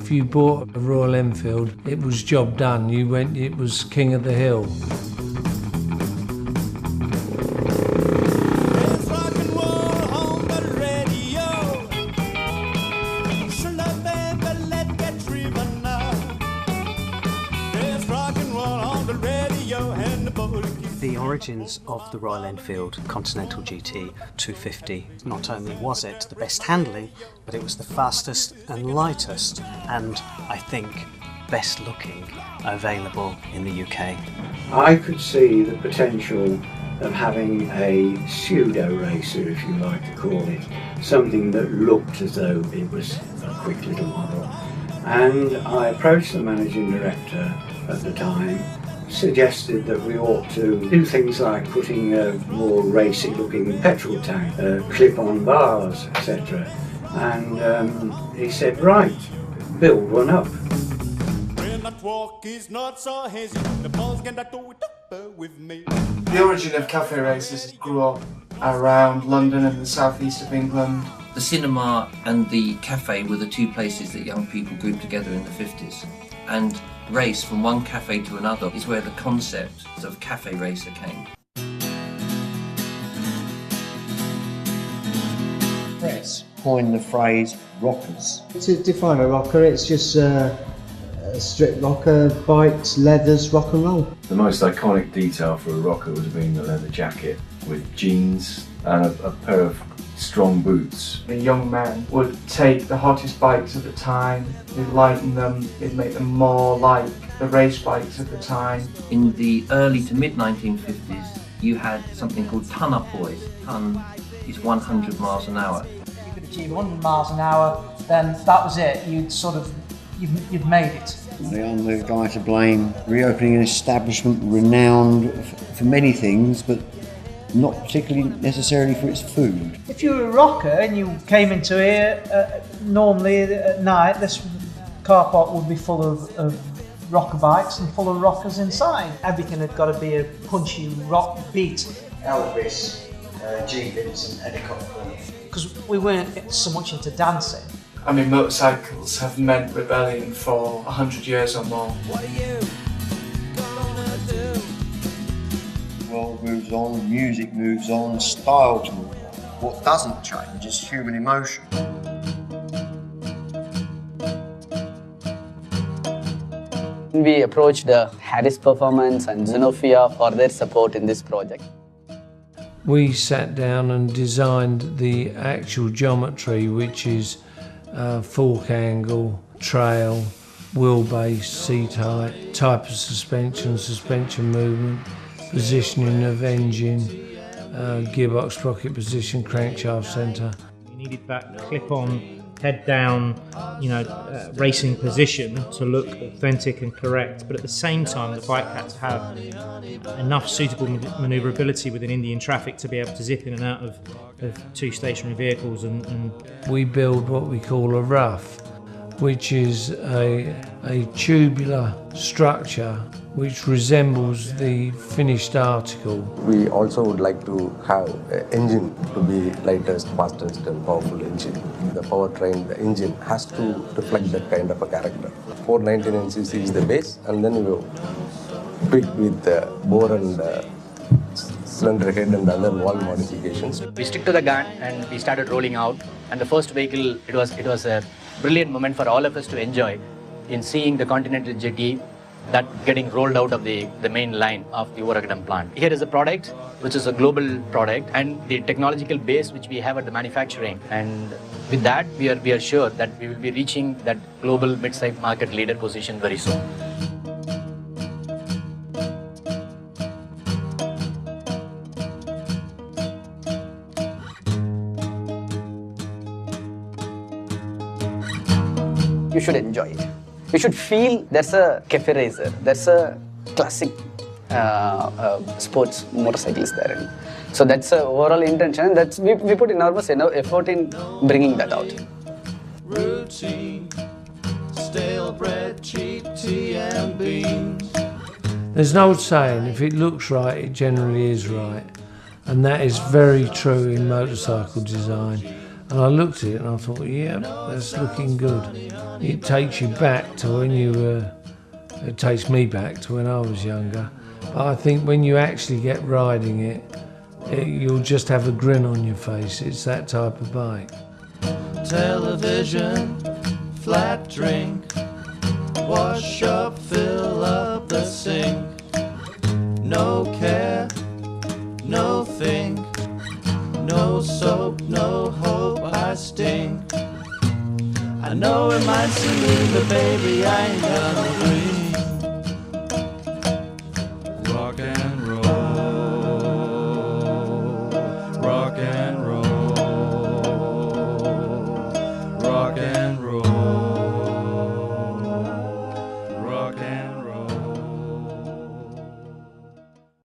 If you bought a Royal Enfield, it was job done. You went, it was king of the hill. The origins of the Royal Enfield Continental GT 250, not only was it the best handling, but it was the fastest and lightest, and I think best looking available in the UK. I could see the potential of having a pseudo racer, if you like to call it, something that looked as though it was a quick little model. And I approached the managing director at the time, suggested that we ought to do things like putting a more racy looking petrol tank, clip-on bars, etc. And he said, right, build one up. The origin of cafe races grew up around London and the southeast of England. The cinema and the cafe were the two places that young people grouped together in the 50s. And race from one cafe to another is where the concept of cafe racer came. Press coined the phrase rockers. To define a rocker, it's just a strip rocker, bikes, leathers, rock and roll. The most iconic detail for a rocker would have been the leather jacket with jeans and a pair of strong boots. The young men would take the hottest bikes at the time, they'd lighten them, they'd make them more like the race bikes at the time. In the early to mid 1950s, you had something called ton-up boys. Ton is 100 miles an hour. If you could achieve 100 miles an hour, then that was it. You've made it. I'm the guy to blame, reopening an establishment renowned for many things, but not particularly necessarily for its food. If you were a rocker and you came into here, normally at night, this car park would be full of rocker bikes and full of rockers inside. Everything had got to be a punchy rock beat. Elvis, G. Vincent, Eddie Cochran. Because we weren't so much into dancing. I mean, motorcycles have meant rebellion for 100 years or more. What are you gonna do? The world moves on, music moves on, styles move on. What doesn't change is human emotion. We approached Harris Performance and Xenofia for their support in this project. We sat down and designed the actual geometry, which is fork angle, trail, wheelbase, seat height, type of suspension, suspension movement, positioning of engine, gearbox sprocket position, crankshaft centre. You needed that clip-on, head-down, racing position to look authentic and correct, but at the same time the bike had to have enough suitable manoeuvrability within Indian traffic to be able to zip in and out of two stationary vehicles. And we build what we call a rough, which is a tubular structure which resembles the finished article. We also would like to have an engine to be lightest, fastest and powerful engine. The powertrain, the engine has to reflect that kind of a character. 499cc is the base, and then you pick with the bore and cylinder head and other valve modifications. We stick to the gun and we started rolling out, and the first vehicle, it was a brilliant moment for all of us to enjoy in seeing the Continental GT that getting rolled out of the main line of the Oragadam plant. Here is a product which is a global product, and the technological base which we have at the manufacturing, and with that we are sure that we will be reaching that global mid-size market leader position very soon. You should enjoy it. You should feel there's a cafe racer, there's a classic sports motorcycles there. So that's the overall intention. That's we put enormous effort in bringing that out. Routine, stale bread, cheap tea and beans. There's an old saying, if it looks right, it generally is right. And that is very true in motorcycle design. And I looked at it and I thought, yeah, that's looking good. It takes you back to when it takes me back to when I was younger. But I think when you actually get riding it, you'll just have a grin on your face. It's that type of bike. Television, flat drink, wash up, fill up the sink. No care, no think, no soap, no hope, I stink. I know it might seem mean, but baby, I ain't gonna